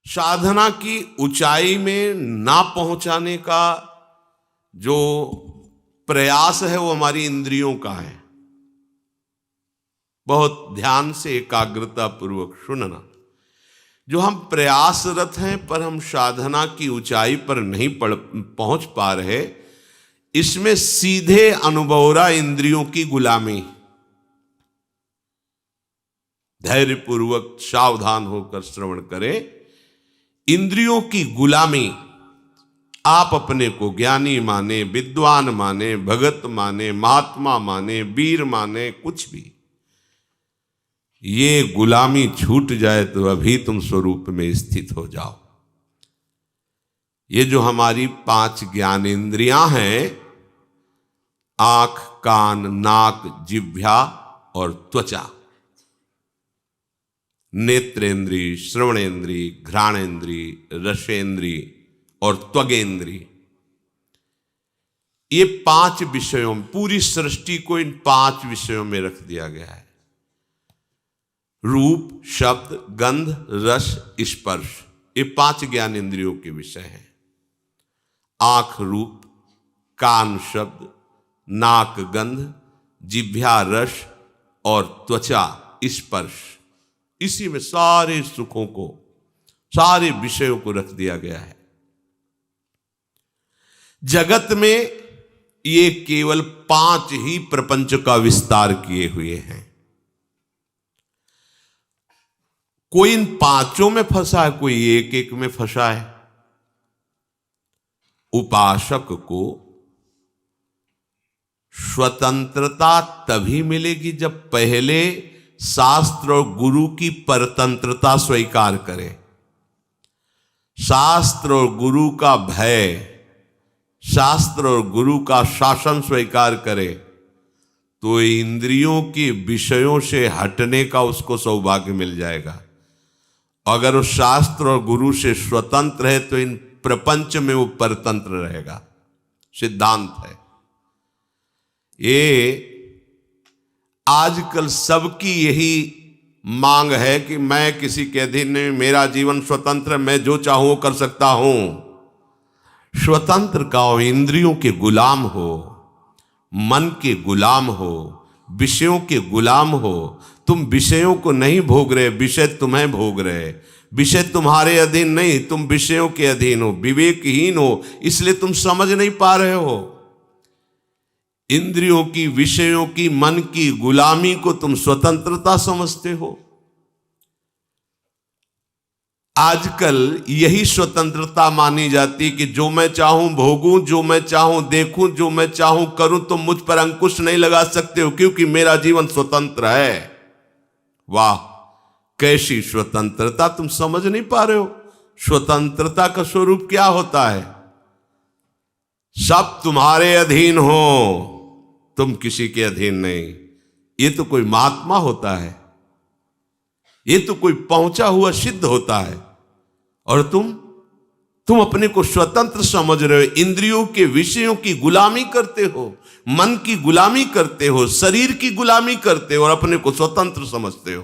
साधना की ऊंचाई में ना पहुंचाने का जो प्रयास है वो हमारी इंद्रियों का है। बहुत ध्यान से एकाग्रता पूर्वक सुनना। जो हम प्रयासरत हैं पर हम साधना की ऊंचाई पर नहीं पहुंच पा रहे, इसमें सीधे अनुभव रहा इंद्रियों की गुलामी। धैर्यपूर्वक सावधान होकर श्रवण करें। इंद्रियों की गुलामी, आप अपने को ज्ञानी माने, विद्वान माने, भगत माने, महात्मा माने, वीर माने, कुछ भी, ये गुलामी छूट जाए तो अभी तुम स्वरूप में स्थित हो जाओ। ये जो हमारी 5 ज्ञानेंद्रियां हैं, आंख, कान, नाक, जिह्वा और त्वचा, नेत्रेंद्री, श्रवणेंद्री, घ्राणेंद्री, रसेंद्री और त्वगेंद्री, ये 5 विषयों में, पूरी सृष्टि को इन 5 विषयों में रख दिया गया है। रूप, शब्द, गंध, रस, स्पर्श, ये 5 ज्ञान इंद्रियों के विषय हैं। आंख रूप, कान शब्द, नाक गंध, जिह्वा रस और त्वचा स्पर्श, इसी में सारे सुखों को, सारे विषयों को रख दिया गया है। जगत में ये केवल 5 ही प्रपंच का विस्तार किए हुए हैं। कोई इन 5 में फंसा है, कोई एक एक में फंसा है। उपासक को स्वतंत्रता तभी मिलेगी जब पहले शास्त्र और गुरु की परतंत्रता स्वीकार करे। शास्त्र और गुरु का भय, शास्त्र और गुरु का शासन स्वीकार करे तो इंद्रियों के विषयों से हटने का उसको सौभाग्य मिल जाएगा। अगर वो शास्त्र और गुरु से स्वतंत्र है तो इन प्रपंच में वो परतंत्र रहेगा। सिद्धांत है ये। आजकल सबकी यही मांग है कि मैं किसी के अधीन नहीं, मेरा जीवन स्वतंत्र, मैं जो चाहूं वो कर सकता हूं। स्वतंत्र का हो, इंद्रियों के गुलाम हो, मन के गुलाम हो, विषयों के गुलाम हो। तुम विषयों को नहीं भोग रहे, विषय तुम्हें भोग रहे। विषय तुम्हारे अधीन नहीं, तुम विषयों के अधीन हो, विवेकहीन हो, इसलिए तुम समझ नहीं पा रहे हो। इंद्रियों की, विषयों की, मन की गुलामी को तुम स्वतंत्रता समझते हो। आजकल यही स्वतंत्रता मानी जाती कि जो मैं चाहूं भोगूं, जो मैं चाहूं देखूं, जो मैं चाहूं करूं, तुम मुझ पर अंकुश नहीं लगा सकते हो क्योंकि मेरा जीवन स्वतंत्र है। वाह, कैसी स्वतंत्रता! तुम समझ नहीं पा रहे हो स्वतंत्रता का स्वरूप क्या होता है। सब तुम्हारे अधीन हो, तुम किसी के अधीन नहीं। ये तो कोई महात्मा होता है, ये तो कोई पहुंचा हुआ सिद्ध होता है, और तुम अपने को स्वतंत्र समझ रहे हो। इंद्रियों के विषयों की गुलामी करते हो, मन की गुलामी करते हो, शरीर की गुलामी करते हो और अपने को स्वतंत्र समझते हो।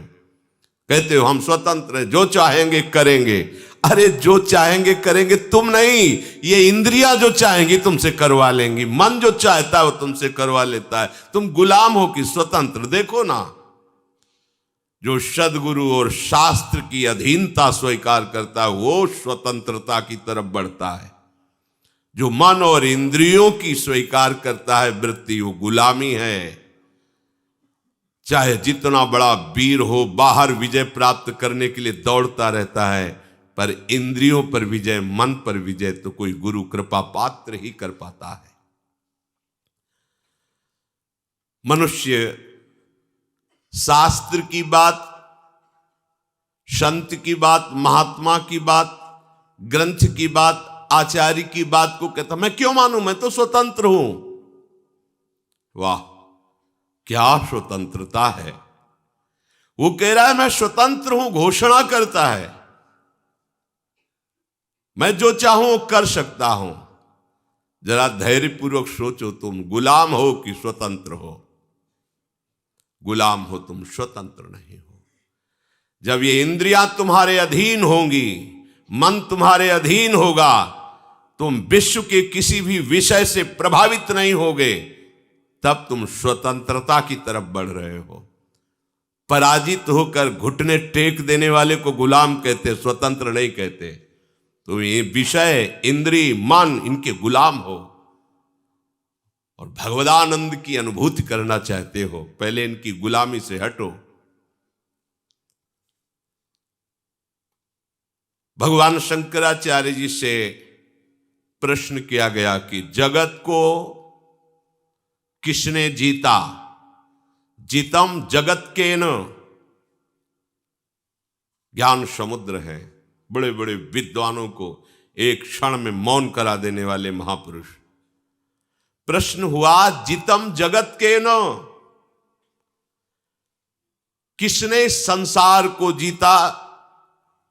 कहते हो हम स्वतंत्र हैं, जो चाहेंगे करेंगे। अरे जो चाहेंगे करेंगे तुम नहीं, ये इंद्रियां जो चाहेंगी तुमसे करवा लेंगी। मन जो चाहता है वो तुमसे करवा लेता है। तुम गुलाम हो कि स्वतंत्र? देखो ना, जो सद्गुरु और शास्त्र की अधीनता स्वीकार करता है वो स्वतंत्रता की तरफ बढ़ता है। जो मन और इंद्रियों की स्वीकार करता है वृत्ति, वो गुलामी है। चाहे जितना बड़ा वीर हो, बाहर विजय प्राप्त करने के लिए दौड़ता रहता है, पर इंद्रियों पर विजय, मन पर विजय तो कोई गुरु कृपा पात्र ही कर पाता है। मनुष्य शास्त्र की बात, संत की बात, महात्मा की बात, ग्रंथ की बात, आचार्य की बात को कहता मैं क्यों मानूं, मैं तो स्वतंत्र हूं। वाह, क्या स्वतंत्रता है! वो कह रहा है मैं स्वतंत्र हूं, घोषणा करता है मैं जो चाहूं कर सकता हूं। जरा धैर्यपूर्वक सोचो, तुम गुलाम हो कि स्वतंत्र हो? गुलाम हो तुम, स्वतंत्र नहीं हो। जब ये इंद्रियां तुम्हारे अधीन होंगी, मन तुम्हारे अधीन होगा, तुम विश्व के किसी भी विषय से प्रभावित नहीं होगे, तब तुम स्वतंत्रता की तरफ बढ़ रहे हो। पराजित होकर घुटने टेक देने वाले को गुलाम कहते, स्वतंत्र नहीं कहते। तुम ये विषय, इंद्रिय, मन, इनके गुलाम हो और भगवदानंद की अनुभूति करना चाहते हो, पहले इनकी गुलामी से हटो। भगवान शंकराचार्य जी से प्रश्न किया गया कि जगत को किसने जीता? जीतम जगत के न। ज्ञान समुद्र है, बड़े बड़े विद्वानों को एक क्षण में मौन करा देने वाले महापुरुष। प्रश्न हुआ, जीतम जगत के न, किसने संसार को जीता?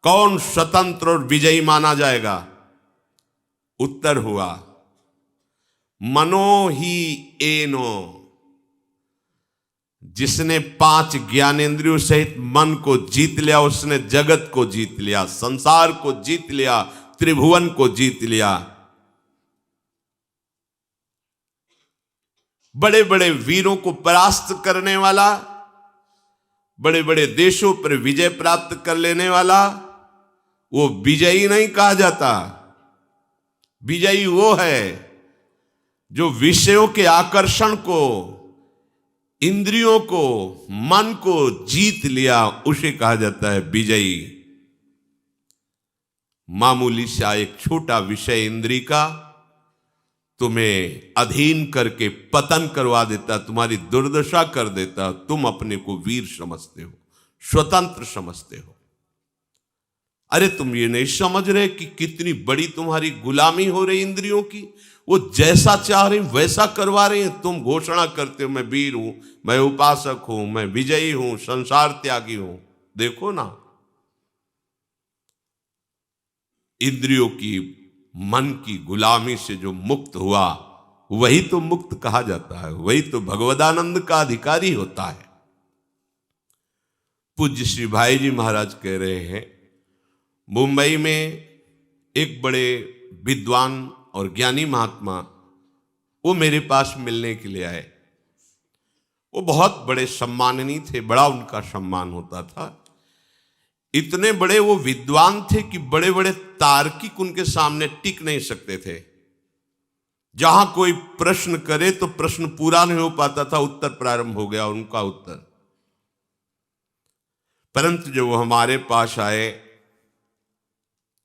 कौन स्वतंत्र और विजयी माना जाएगा? उत्तर हुआ, मनो ही एनो। जिसने 5 ज्ञानेंद्रियों सहित मन को जीत लिया, उसने जगत को जीत लिया, संसार को जीत लिया, त्रिभुवन को जीत लिया। बड़े बड़े वीरों को परास्त करने वाला, बड़े बड़े देशों पर विजय प्राप्त कर लेने वाला, वो विजयी नहीं कहा जाता। विजयी वो है जो विषयों के आकर्षण को, इंद्रियों को, मन को जीत लिया, उसे कहा जाता है विजयी। मामूली सा एक छोटा विषय इंद्रिय का तुम्हें अधीन करके पतन करवा देता, तुम्हारी दुर्दशा कर देता। तुम अपने को वीर समझते हो, स्वतंत्र समझते हो। अरे तुम ये नहीं समझ रहे कि कितनी बड़ी तुम्हारी गुलामी हो रही इंद्रियों की। वो जैसा चाह रही वैसा करवा रही है। तुम घोषणा करते हो मैं वीर हूं, मैं उपासक हूं, मैं विजयी हूं, संसार त्यागी हूं। देखो ना, इंद्रियों की, मन की गुलामी से जो मुक्त हुआ, वही तो मुक्त कहा जाता है, वही तो भगवदानंद का अधिकारी होता है। पूज्य श्री भाई जी महाराज कह रहे हैं, मुंबई में एक बड़े विद्वान और ज्ञानी महात्मा, वो मेरे पास मिलने के लिए आए। वो बहुत बड़े सम्माननीय थे, बड़ा उनका सम्मान होता था। इतने बड़े वो विद्वान थे कि बड़े बड़े तार्किक उनके सामने टिक नहीं सकते थे। जहां कोई प्रश्न करे तो प्रश्न पूरा नहीं हो पाता था, उत्तर प्रारंभ हो गया उनका उत्तर। परंतु जब वो हमारे पास आए,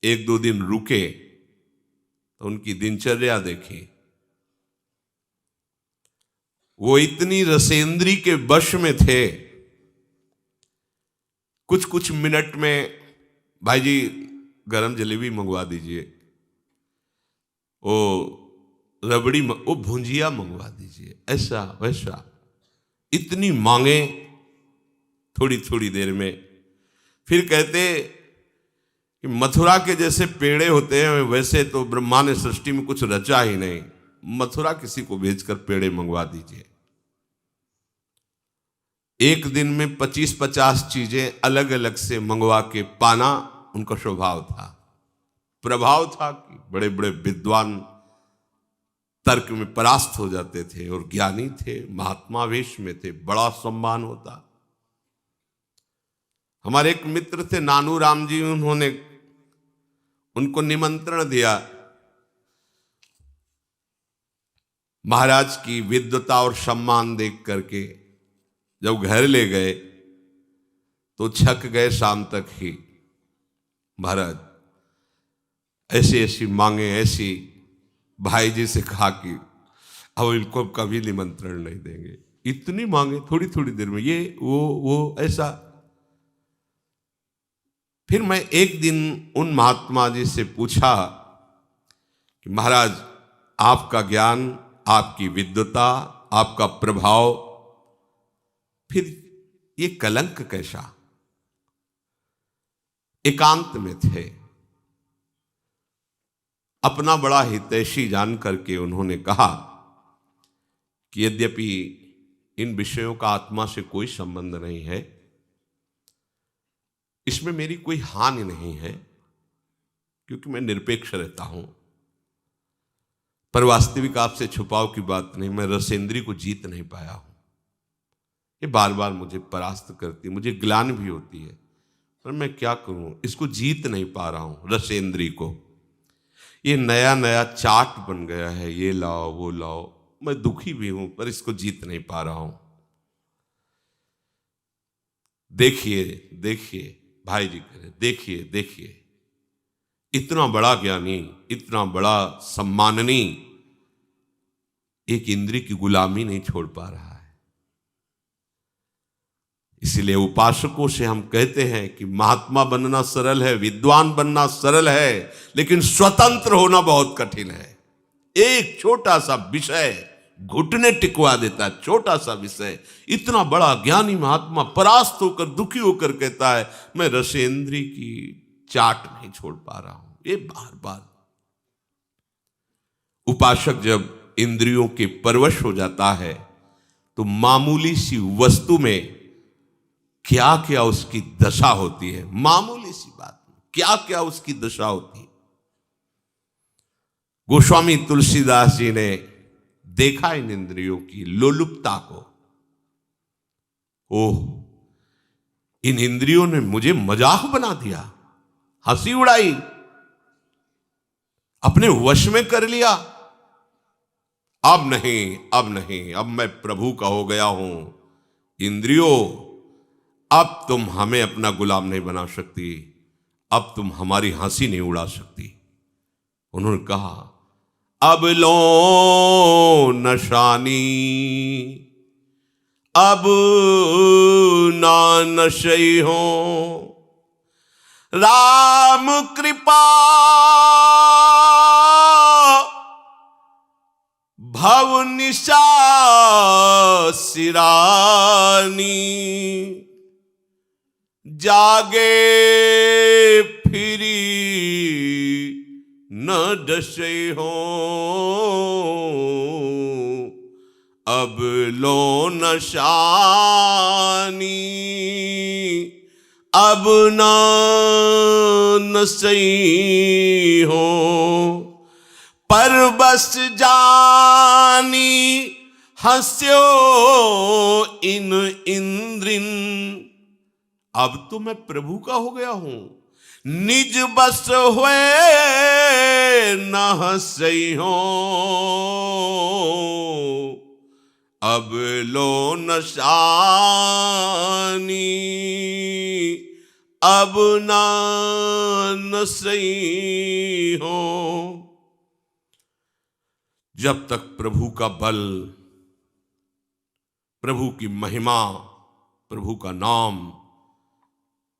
1-2 दिन रुके, तो उनकी दिनचर्या देखी। वो इतनी रसेंद्री के वश में थे, कुछ कुछ मिनट में भाई जी गरम जलेबी मंगवा दीजिए, वो रबड़ी, वो भुंजिया मंगवा दीजिए, ऐसा वैसा, इतनी मांगे थोड़ी थोड़ी देर में। फिर कहते कि मथुरा के जैसे पेड़े होते हैं, वैसे तो ब्रह्मा ने सृष्टि में कुछ रचा ही नहीं, मथुरा किसी को भेजकर पेड़े मंगवा दीजिए। एक दिन में 25-50 चीजें अलग अलग से मंगवा के पाना उनका स्वभाव था, प्रभाव था कि बड़े बड़े विद्वान तर्क में परास्त हो जाते थे और ज्ञानी थे, महात्मा वेश में थे, बड़ा सम्मान होता। हमारे एक मित्र थे नानू राम जी, उन्होंने उनको निमंत्रण दिया। महाराज की विद्वता और सम्मान देख करके जब घर ले गए तो छक गए शाम तक ही। महाराज ऐसी ऐसी मांगे, ऐसी, भाई जी से कहा कि अब इनको कभी निमंत्रण नहीं देंगे, इतनी मांगे थोड़ी थोड़ी देर में, ये वो ऐसा। फिर मैं एक दिन उन महात्मा जी से पूछा कि महाराज आपका ज्ञान, आपकी विद्वता, आपका प्रभाव, फिर ये कलंक कैसा? एकांत में थे, अपना बड़ा हितैषी जान करके उन्होंने कहा कि यद्यपि इन विषयों का आत्मा से कोई संबंध नहीं है, इसमें मेरी कोई हानि नहीं है, क्योंकि मैं निरपेक्ष रहता हूं। पर वास्तविक आपसे छुपाव की बात नहीं, मैं रसेंद्री को जीत नहीं पाया हूं। ये बार बार मुझे परास्त करती, मुझे ग्लानि भी होती है, पर मैं क्या करूं, इसको जीत नहीं पा रहा हूं रसेंद्री को। ये नया नया चाट बन गया है, ये लाओ वो लाओ, मैं दुखी भी हूं पर इसको जीत नहीं पा रहा हूं। देखिए देखिए भाई जी कह रहे, देखिए देखिए, इतना बड़ा ज्ञानी, इतना बड़ा सम्माननीय एक इंद्रिय की गुलामी नहीं छोड़ पा रहा है। इसलिए उपासकों से हम कहते हैं कि महात्मा बनना सरल है, विद्वान बनना सरल है, लेकिन स्वतंत्र होना बहुत कठिन है। एक छोटा सा विषय घुटने टिकवा देता है, छोटा सा विषय। इतना बड़ा ज्ञानी महात्मा परास्त होकर, दुखी होकर कहता है मैं रसेंद्री की चाट नहीं छोड़ पा रहा हूं। ये बार बार उपासक जब इंद्रियों के परवश हो जाता है तो मामूली सी वस्तु में क्या क्या उसकी दशा होती है, मामूली सी बात में क्या क्या उसकी दशा होती है। गोस्वामी तुलसीदास जी ने देखा इन इंद्रियों की लोलुपता को। ओह, इन इंद्रियों ने मुझे मजाक बना दिया, हंसी उड़ाई, अपने वश में कर लिया। अब नहीं, अब नहीं, अब मैं प्रभु का हो गया हूं। इंद्रियों, अब तुम हमें अपना गुलाम नहीं बना सकती, अब तुम हमारी हंसी नहीं उड़ा सकती। उन्होंने कहा अब लो नशानी, अब ना नशई हो, राम कृपा भव निशा सिरानी, जागे फिरी न डसे हो, अब लो नशानी, अब न नसई हो, पर बस जानी हंस्यो इन इंद्रिन। अब तो मैं प्रभु का हो गया हूं, निज बस हुए न हंसई हो, अब लो नशानी, अब ना नसई हो। जब तक प्रभु का बल, प्रभु की महिमा, प्रभु का नाम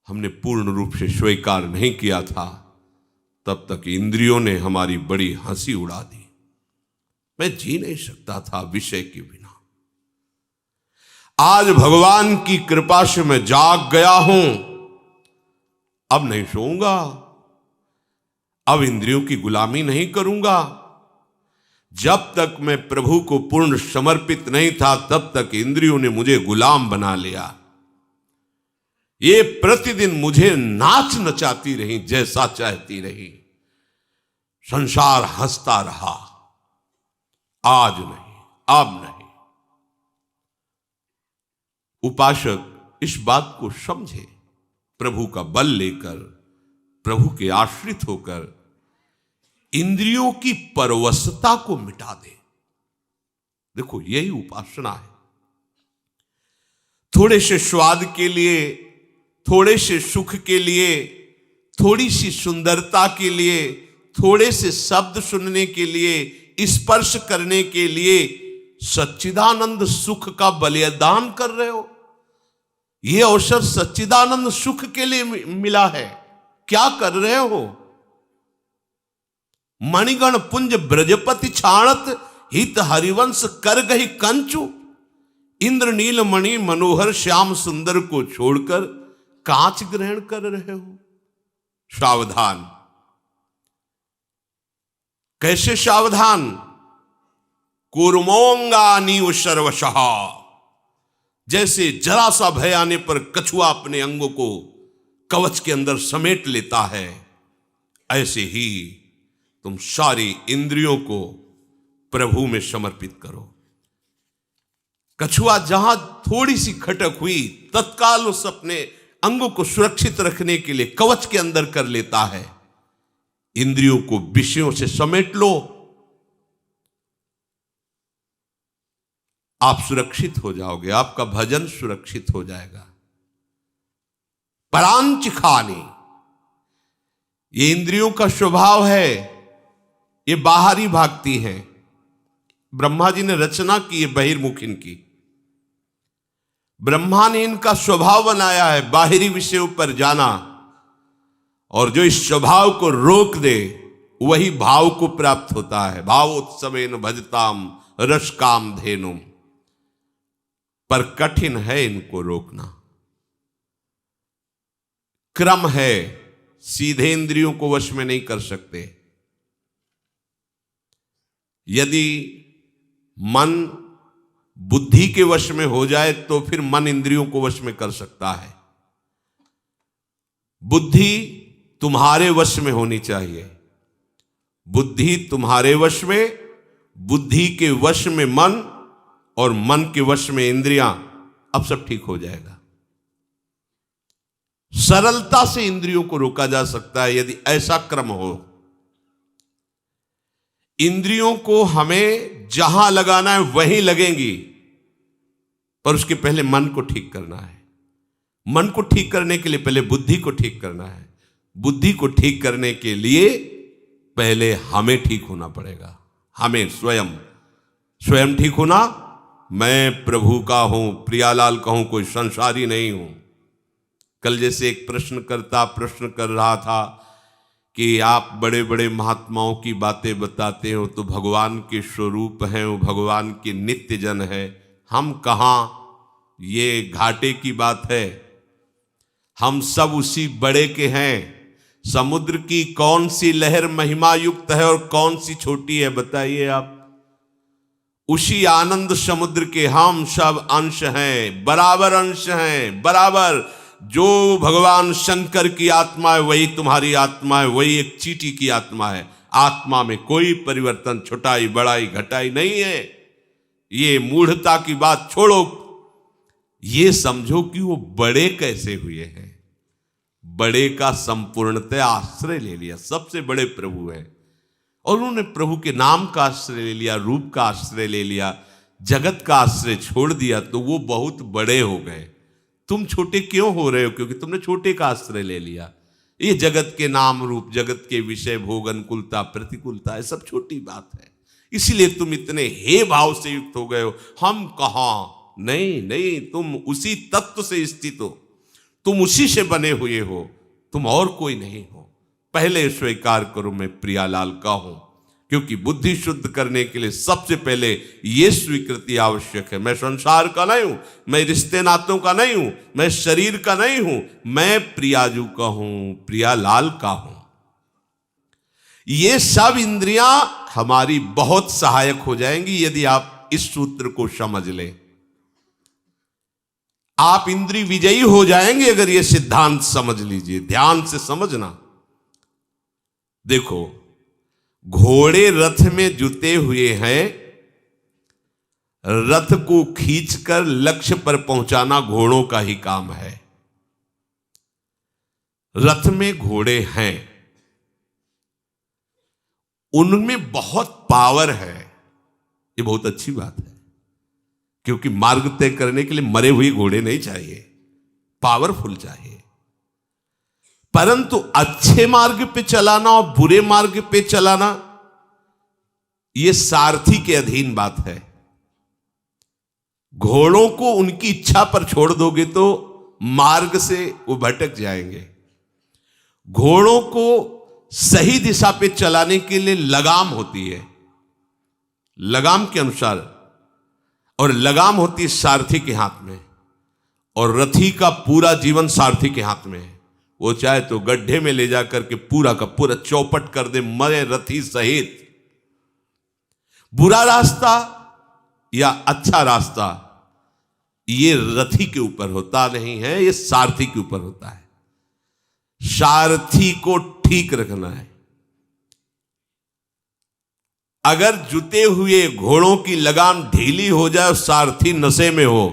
हमने पूर्ण रूप से स्वीकार नहीं किया था, तब तक इंद्रियों ने हमारी बड़ी हंसी उड़ा दी। मैं जी नहीं सकता था विषय के बिना। आज भगवान की कृपा से मैं जाग गया हूं, अब नहीं सोऊंगा, अब इंद्रियों की गुलामी नहीं करूंगा। जब तक मैं प्रभु को पूर्ण समर्पित नहीं था, तब तक इंद्रियों ने मुझे गुलाम बना लिया। ये प्रतिदिन मुझे नाच नचाती रही, जैसा चाहती रही। संसार हंसता रहा। आज नहीं, अब नहीं। उपासक इस बात को समझे, प्रभु का बल लेकर, प्रभु के आश्रित होकर इंद्रियों की परवशता को मिटा दे। देखो, यही उपासना है। थोड़े से स्वाद के लिए, थोड़े से सुख के लिए, थोड़ी सी सुंदरता के लिए, थोड़े से शब्द सुनने के लिए, स्पर्श करने के लिए सच्चिदानंद सुख का बलिदान कर रहे हो। यह अवसर सच्चिदानंद सुख के लिए मिला है, क्या कर रहे हो? मणिगण पुंज ब्रजपति छाणत, हित हरिवंश कर गही कंचु। इंद्र नील मणि मनोहर श्याम सुंदर को छोड़कर कांच ग्रहण कर रहे हो। सावधान। कैसे सावधान? कूर्मोंगानीव सर्वशः। जैसे जरा सा भय आने पर कछुआ अपने अंगों को कवच के अंदर समेट लेता है, ऐसे ही तुम सारी इंद्रियों को प्रभु में समर्पित करो। कछुआ जहां थोड़ी सी खटक हुई, तत्काल उस अपने अंगों को सुरक्षित रखने के लिए कवच के अंदर कर लेता है। इंद्रियों को विषयों से समेट लो, आप सुरक्षित हो जाओगे, आपका भजन सुरक्षित हो जाएगा। परांच खानी, ये इंद्रियों का स्वभाव है, ये बाहरी भागती हैं। ब्रह्मा जी ने रचना की है बहिर्मुख इनकी। ब्रह्मा ने इनका स्वभाव बनाया है बाहरी विषयों पर जाना, और जो इस स्वभाव को रोक दे वही भाव को प्राप्त होता है। भावोत्सवेन भजताम रस काम धेनुम, पर कठिन है इनको रोकना। क्रम है, सीधे इंद्रियों को वश में नहीं कर सकते। यदि मन बुद्धि के वश में हो जाए तो फिर मन इंद्रियों को वश में कर सकता है। बुद्धि तुम्हारे वश में होनी चाहिए, बुद्धि तुम्हारे वश में, बुद्धि के वश में मन, और मन के वश में इंद्रियां, अब सब ठीक हो जाएगा। सरलता से इंद्रियों को रोका जा सकता है यदि ऐसा क्रम हो। इंद्रियों को हमें जहां लगाना है वहीं लगेंगी, पर उसके पहले मन को ठीक करना है। मन को ठीक करने के लिए पहले बुद्धि को ठीक करना है। बुद्धि को ठीक करने के लिए पहले हमें ठीक होना पड़ेगा। हमें स्वयं ठीक होना। मैं प्रभु का हूं, प्रियालाल का हूं, कोई संसारी नहीं हूं। कल जैसे एक प्रश्नकर्ता प्रश्न कर रहा था कि आप बड़े बड़े महात्माओं की बातें बताते हो तो भगवान के स्वरूप हैं, वो भगवान के नित्य जन है, हम कहाँ? ये घाटे की बात है। हम सब उसी बड़े के हैं। समुद्र की कौन सी लहर महिमा युक्त है और कौन सी छोटी है, बताइए आप? उसी आनंद समुद्र के हम सब अंश हैं, बराबर अंश हैं, बराबर। जो भगवान शंकर की आत्मा है वही तुम्हारी आत्मा है, वही एक चींटी की आत्मा है। आत्मा में कोई परिवर्तन, छोटाई बड़ाई घटाई नहीं है। ये मूढ़ता की बात छोड़ो, ये समझो कि वो बड़े कैसे हुए हैं। बड़े का संपूर्णतः आश्रय ले लिया, सबसे बड़े प्रभु हैं, और उन्होंने प्रभु के नाम का आश्रय ले लिया, रूप का आश्रय ले लिया, जगत का आश्रय छोड़ दिया, तो वो बहुत बड़े हो गए। तुम छोटे क्यों हो रहे हो? क्योंकि तुमने छोटे का आश्रय ले लिया। ये जगत के नाम रूप, जगत के विषय भोग, अनुकूलता प्रतिकूलता, है सब छोटी बात है। इसीलिए तुम इतने हे भाव से युक्त हो गए हो। हम कहां? नहीं, तुम उसी तत्व से स्थित हो, तुम उसी से बने हुए हो, तुम और कोई नहीं हो। पहले स्वीकार करो मैं प्रियालाल का हूं, क्योंकि बुद्धि शुद्ध करने के लिए सबसे पहले यह स्वीकृति आवश्यक है। मैं संसार का नहीं हूं, मैं रिश्ते नातों का नहीं हूं, मैं शरीर का नहीं हूं, मैं प्रियाजू का हूं, प्रियालाल का हूं। ये सब इंद्रियां हमारी बहुत सहायक हो जाएंगी यदि आप इस सूत्र को समझ लें। आप इंद्रिय विजयी हो जाएंगे अगर ये सिद्धांत समझ लीजिए। ध्यान से समझना। देखो, घोड़े रथ में जुते हुए हैं, रथ को खींचकर लक्ष्य पर पहुंचाना घोड़ों का ही काम है। रथ में घोड़े हैं, उनमें बहुत पावर है। ये बहुत अच्छी बात है, क्योंकि मार्ग तय करने के लिए मरे हुए घोड़े नहीं चाहिए, पावरफुल चाहिए। परंतु अच्छे मार्ग पे चलाना और बुरे मार्ग पे चलाना, यह सारथी के अधीन बात है। घोड़ों को उनकी इच्छा पर छोड़ दोगे तो मार्ग से वो भटक जाएंगे। घोड़ों को सही दिशा पे चलाने के लिए लगाम होती है, लगाम के अनुसार, और लगाम होती है सारथी के हाथ में, और रथी का पूरा जीवन सारथी के हाथ में है। वो चाहे तो गड्ढे में ले जाकर के पूरा का पूरा चौपट कर दे, मरे रथी सहित। बुरा रास्ता या अच्छा रास्ता ये रथी के ऊपर होता नहीं है, ये सारथी के ऊपर होता है। सारथी को ठीक रखना है। अगर जुते हुए घोड़ों की लगाम ढीली हो जाए और सारथी नशे में हो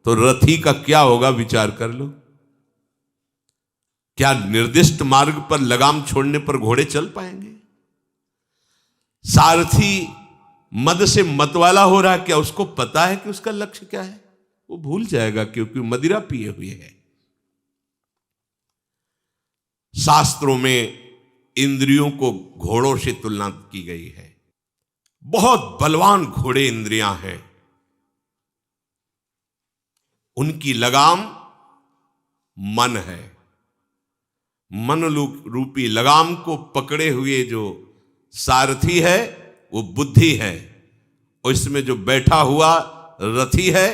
तो रथी का क्या होगा, विचार कर लो। क्या निर्दिष्ट मार्ग पर लगाम छोड़ने पर घोड़े चल पाएंगे? सारथी मद से मतवाला हो रहा है, क्या उसको पता है कि उसका लक्ष्य क्या है? वो भूल जाएगा क्योंकि मदिरा पिए हुए है। शास्त्रों में इंद्रियों को घोड़ों से तुलना की गई है। बहुत बलवान घोड़े इंद्रियां हैं, उनकी लगाम मन है। मन रूपी लगाम को पकड़े हुए जो सारथी है वो बुद्धि है, और इसमें जो बैठा हुआ रथी है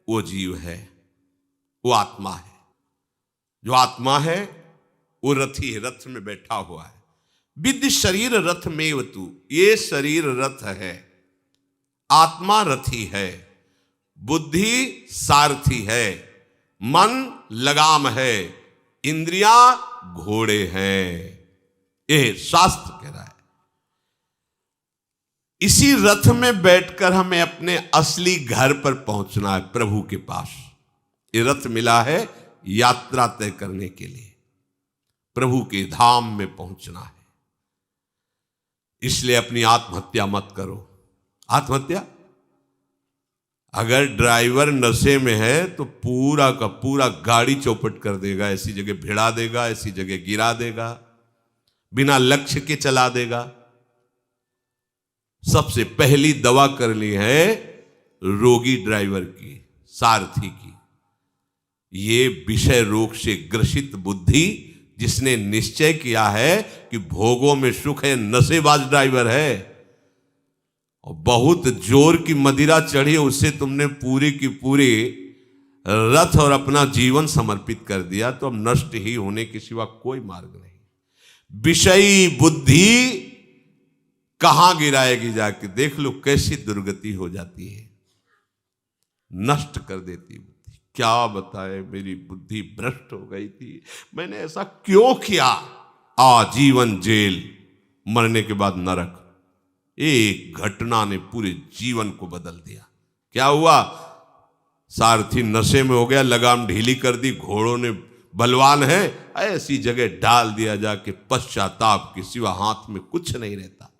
वो जीव है, वो आत्मा है। जो आत्मा है वो रथी है, रथ में बैठा हुआ है। विद्य शरीर रथ में वतु, ये शरीर रथ है, आत्मा रथी है, बुद्धि सारथी है, मन लगाम है, इंद्रियां घोड़े हैं। ये शास्त्र कह रहा है। इसी रथ में बैठकर हमें अपने असली घर पर पहुंचना है, प्रभु के पास। ये रथ मिला है यात्रा तय करने के लिए, प्रभु के धाम में पहुंचना है। इसलिए अपनी आत्महत्या मत करो। आत्महत्या, अगर ड्राइवर नशे में है तो पूरा का पूरा गाड़ी चौपट कर देगा, ऐसी जगह भिड़ा देगा, ऐसी जगह गिरा देगा, बिना लक्ष्य के चला देगा। सबसे पहली दवा करनी है रोगी ड्राइवर की, सारथी की। ये विषय रोग से ग्रसित बुद्धि, जिसने निश्चय किया है कि भोगों में सुख है, नशेबाज ड्राइवर है, और बहुत जोर की मदिरा चढ़ी, उससे तुमने पूरी की पूरी रथ और अपना जीवन समर्पित कर दिया, तो अब नष्ट ही होने के सिवा कोई मार्ग नहीं। विषयी बुद्धि कहां गिराएगी जाके, देख लो कैसी दुर्गति हो जाती है, नष्ट कर देती बुद्धि। क्या बताए, मेरी बुद्धि भ्रष्ट हो गई थी, मैंने ऐसा क्यों किया। आजीवन जेल, मरने के बाद नरक। एक घटना ने पूरे जीवन को बदल दिया। क्या हुआ? सारथी नशे में हो गया, लगाम ढीली कर दी, घोड़ों ने बलवान है, ऐसी जगह डाल दिया जाके, पश्चाताप के सिवा हाथ में कुछ नहीं रहता।